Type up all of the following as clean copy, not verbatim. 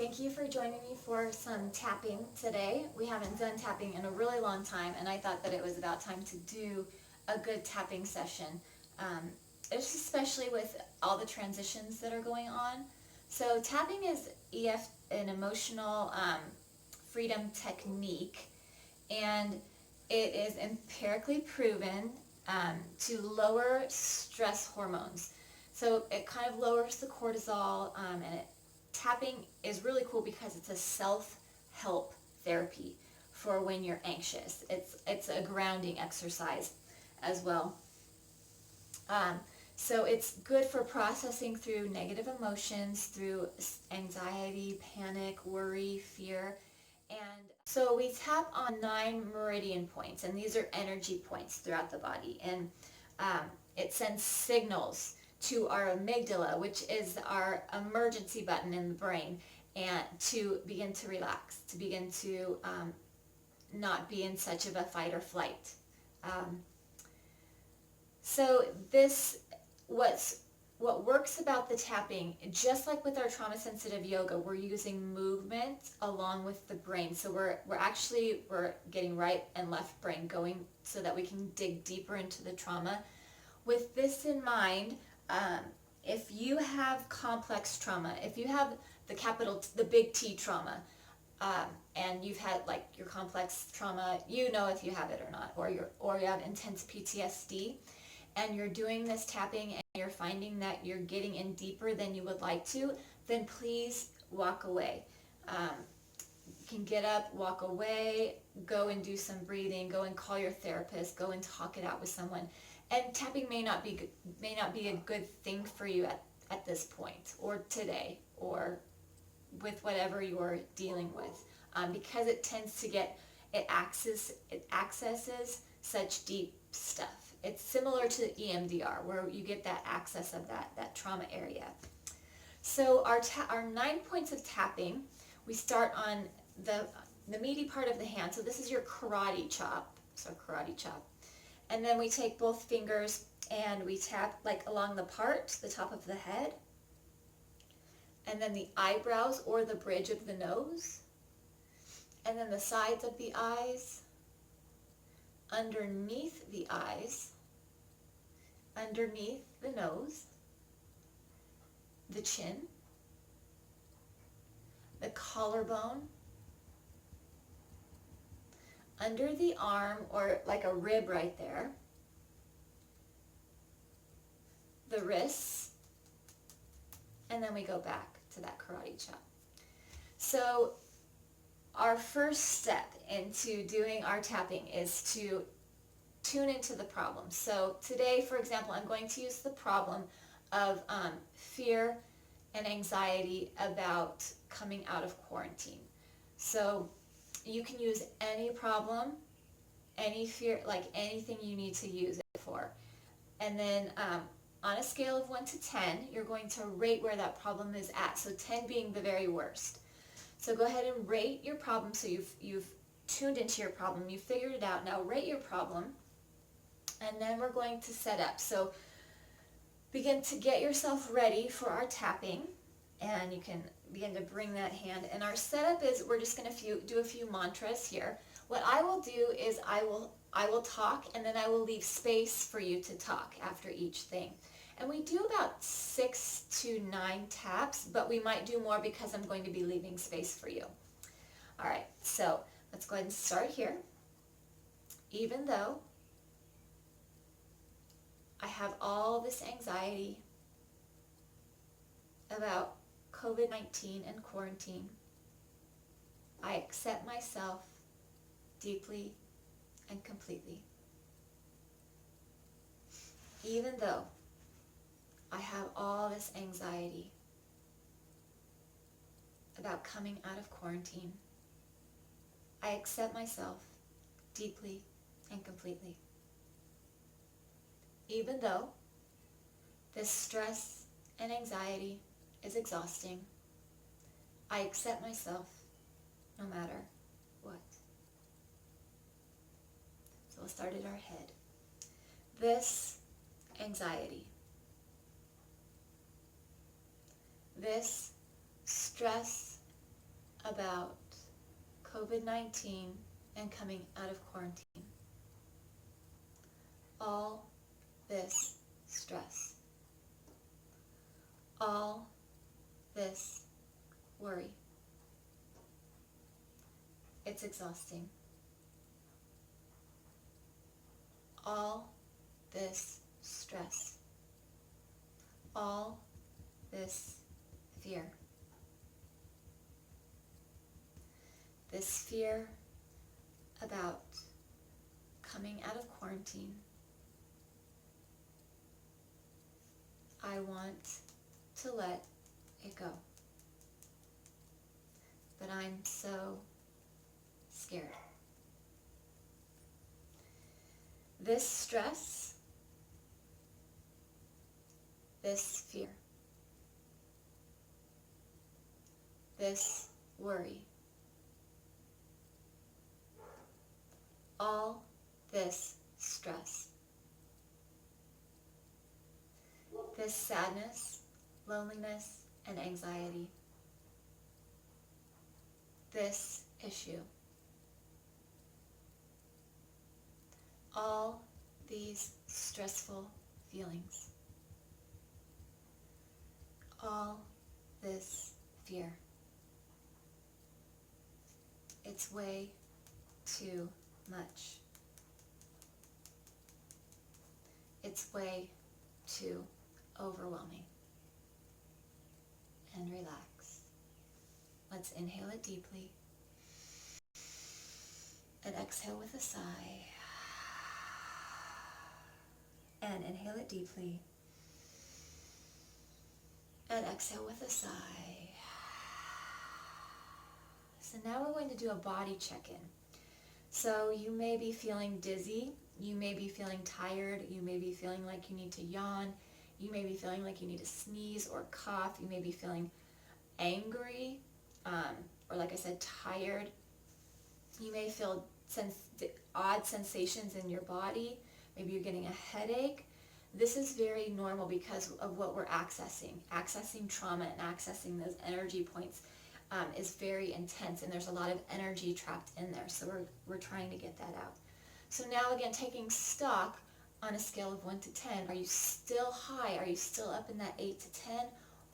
Thank you for joining me for some tapping today. We haven't done tapping in a really long time, and I thought that it was about time to do a good tapping session. It's especially with all the transitions that are going on. So tapping is an emotional freedom technique, and it is empirically proven to lower stress hormones. So it kind of lowers the cortisol, tapping is really cool because it's a self-help therapy for when you're anxious. It's a grounding exercise as well. So it's good for processing through negative emotions, through anxiety, panic, worry, fear. And so we tap on 9 meridian points, and these are energy points throughout the body. And it sends signals to our amygdala, which is our emergency button in the brain, and to begin to relax, to begin to not be in such of a fight or flight. So what works about the tapping, just like with our trauma sensitive yoga, we're using movement along with the brain. So we're getting right and left brain going so that we can dig deeper into the trauma. With this in mind, if you have complex trauma, if you have the big T trauma, and you've had like your complex trauma, you know if you have it or not, or you have intense PTSD, and you're doing this tapping and you're finding that you're getting in deeper than you would like to, then please walk away. You can get up, walk away, go and do some breathing, go and call your therapist, go and talk it out with someone. And tapping may not be a good thing for you at this point, or today, or with whatever you're dealing with, because it tends to it accesses such deep stuff. It's similar to EMDR, where you get that access of that trauma area. So our 9 points of tapping, we start on the meaty part of the hand. So this is your karate chop. So karate chop. And then we take both fingers and we tap like along the top of the head, and then the eyebrows or the bridge of the nose, and then the sides of the eyes, underneath the eyes, underneath the nose, the chin, the collarbone, under the arm or like a rib right there, the wrists, and then we go back to that karate chop. So our first step into doing our tapping is to tune into the problem. So today, for example, I'm going to use the problem of fear and anxiety about coming out of quarantine. So you can use any problem, any fear, like anything you need to use it for. And then on a scale of 1 to 10, you're going to rate where that problem is at. So 10 being the very worst. So go ahead and rate your problem. So you've tuned into your problem, you figured it out. Now rate your problem, and then we're going to set up. So begin to get yourself ready for our tapping, and you can begin to bring that hand. And our setup is we're just going to do a few mantras here. What I will do is I will talk, and then I will leave space for you to talk after each thing. And we do about 6 to 9 taps, but we might do more because I'm going to be leaving space for you. All right, so let's go ahead and start here. Even though I have all this anxiety about COVID-19 and quarantine, I accept myself deeply and completely. Even though I have all this anxiety about coming out of quarantine, I accept myself deeply and completely. Even though this stress and anxiety is exhausting, I accept myself no matter what. So we'll start at our head. This anxiety, this stress about COVID-19 and coming out of quarantine. All this stress. All this worry. It's exhausting. All this stress. All this fear. This fear about coming out of quarantine. I want to let it go. But I'm so scared. This stress, this fear, this worry, all this stress, this sadness, loneliness, and anxiety, this issue, all these stressful feelings, all this fear. It's way too much. It's way too overwhelming. And relax. Let's inhale it deeply and exhale with a sigh. And inhale it deeply and exhale with a sigh. So now we're going to do a body check-in. So you may be feeling dizzy, you may be feeling tired, you may be feeling like you need to yawn, you may be feeling like you need to sneeze or cough, you may be feeling angry, or like I said, tired. You may feel odd sensations in your body. Maybe you're getting a headache. This is very normal because of what we're accessing. Accessing trauma and accessing those energy points is very intense, and there's a lot of energy trapped in there. So we're trying to get that out. So now again, taking stock on a scale of 1 to 10, are you still high? Are you still up in that 8 to 10?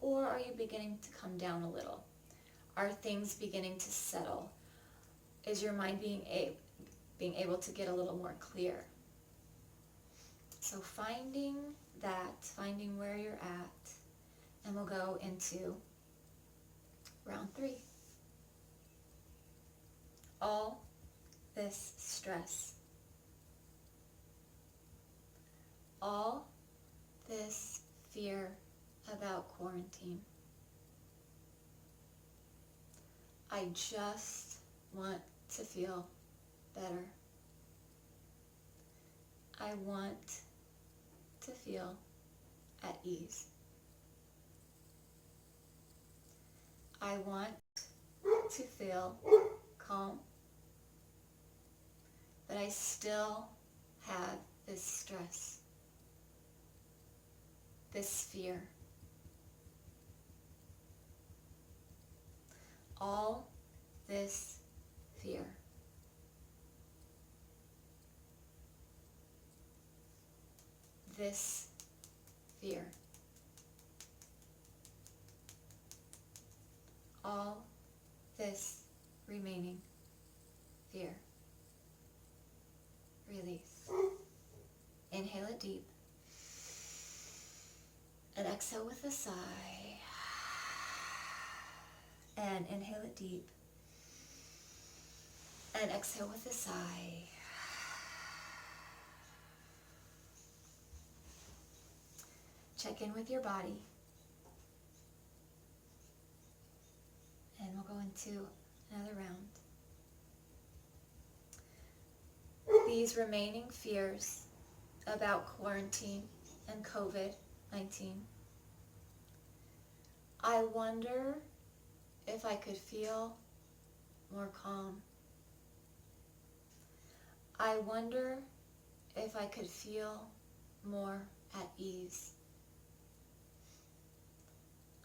Or are you beginning to come down a little? Are things beginning to settle? Is your mind being able to get a little more clear? So finding where you're at, and we'll go into round 3. All this stress, all this fear about quarantine. I just want to feel better. I want to feel at ease. I want to feel calm, but I still have this stress, this fear. All this fear. This fear. All this remaining fear. Release. Inhale it deep. And exhale with a sigh. And inhale it deep. And exhale with a sigh. Check in with your body. And we'll go into another round. These remaining fears about quarantine and COVID-19. I wonder if I could feel more calm. I wonder if I could feel more at ease.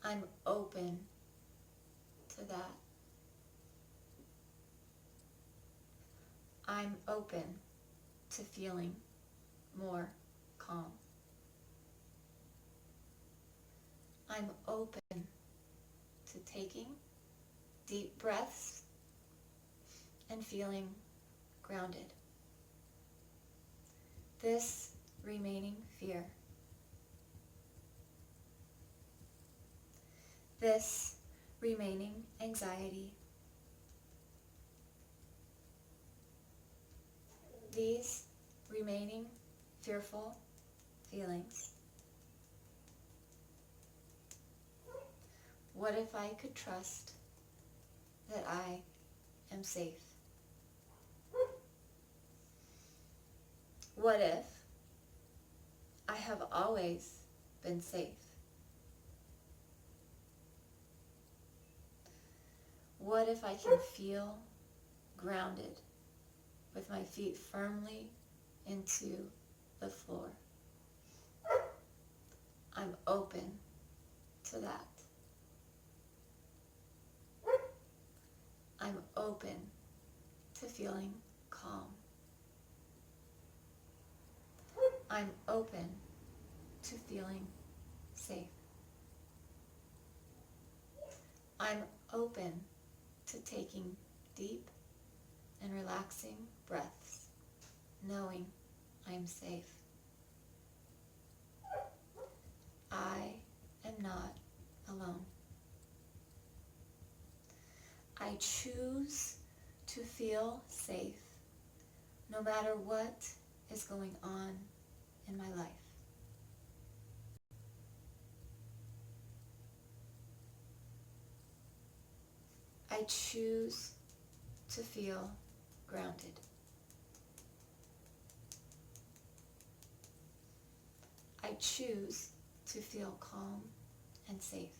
I'm open to that. I'm open to feeling more calm. I'm open to taking deep breaths and feeling grounded. This remaining fear, this remaining anxiety, these remaining fearful feelings. What if I could trust that I am safe? What if I have always been safe? What if I can feel grounded with my feet firmly into the floor? I'm open to that. I'm open to feeling calm. I'm open to feeling safe. I'm open to taking deep and relaxing breaths, knowing I'm safe. I am not alone. I choose to feel safe no matter what is going on in my life. I choose to feel grounded. I choose to feel calm and safe.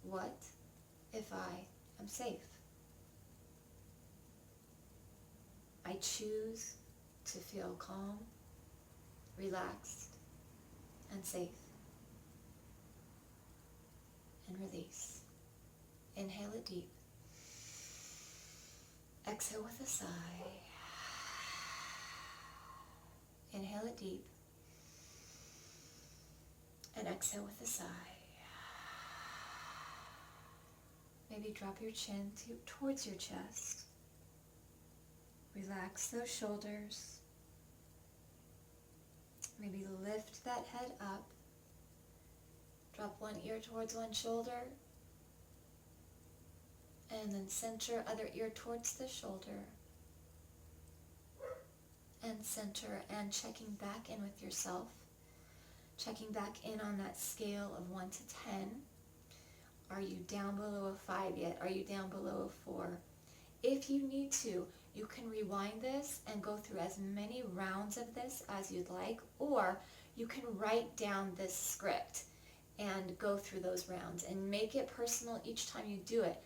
What if I am safe? I choose to feel calm, relaxed, and safe. And release. Inhale it deep. Exhale with a sigh. Inhale it deep. And exhale with a sigh. Maybe drop your chin towards your chest. Relax those shoulders. Maybe lift that head up. Drop one ear towards one shoulder. And then center other ear towards the shoulder. And center and checking back in with yourself. Checking back in on that scale of 1 to 10. Are you down below a 5 yet? Are you down below a 4? If you need to, you can rewind this and go through as many rounds of this as you'd like, or you can write down this script and go through those rounds and make it personal each time you do it.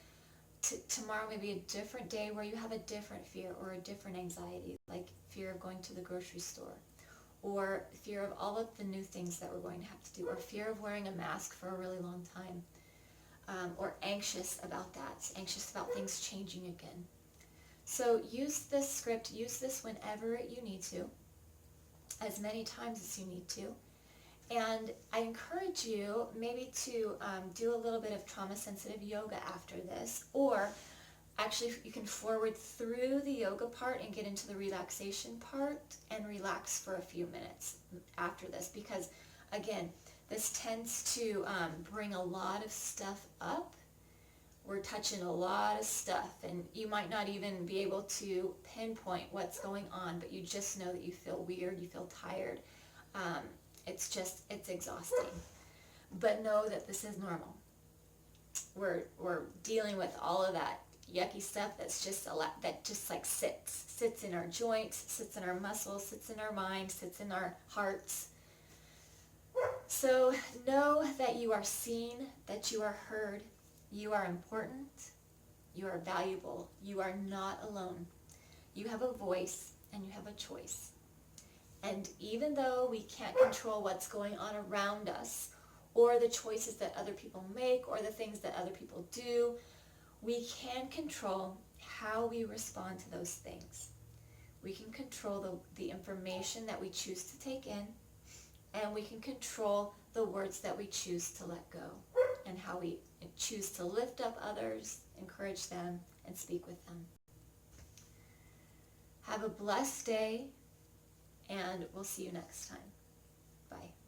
Tomorrow may be a different day where you have a different fear or a different anxiety, like fear of going to the grocery store, or fear of all of the new things that we're going to have to do, or fear of wearing a mask for a really long time, or anxious about that, anxious about things changing again. So use this script, use this whenever you need to, as many times as you need to. And I encourage you maybe to do a little bit of trauma-sensitive yoga after this, or actually you can forward through the yoga part and get into the relaxation part and relax for a few minutes after this, because again, this tends to bring a lot of stuff up. We're touching a lot of stuff, and you might not even be able to pinpoint what's going on, but you just know that you feel weird, you feel tired. It's exhausting. But know that this is normal. We're dealing with all of that yucky stuff that's just a lot, that just like sits in our joints, sits in our muscles, sits in our mind, sits in our hearts. So know that you are seen, that you are heard, you are important, you are valuable, you are not alone. You have a voice and you have a choice. And even though we can't control what's going on around us, or the choices that other people make, or the things that other people do, we can control how we respond to those things. We can control the information that we choose to take in, and we can control the words that we choose to let go, and how we choose to lift up others, encourage them, and speak with them. Have a blessed day, and we'll see you next time. Bye.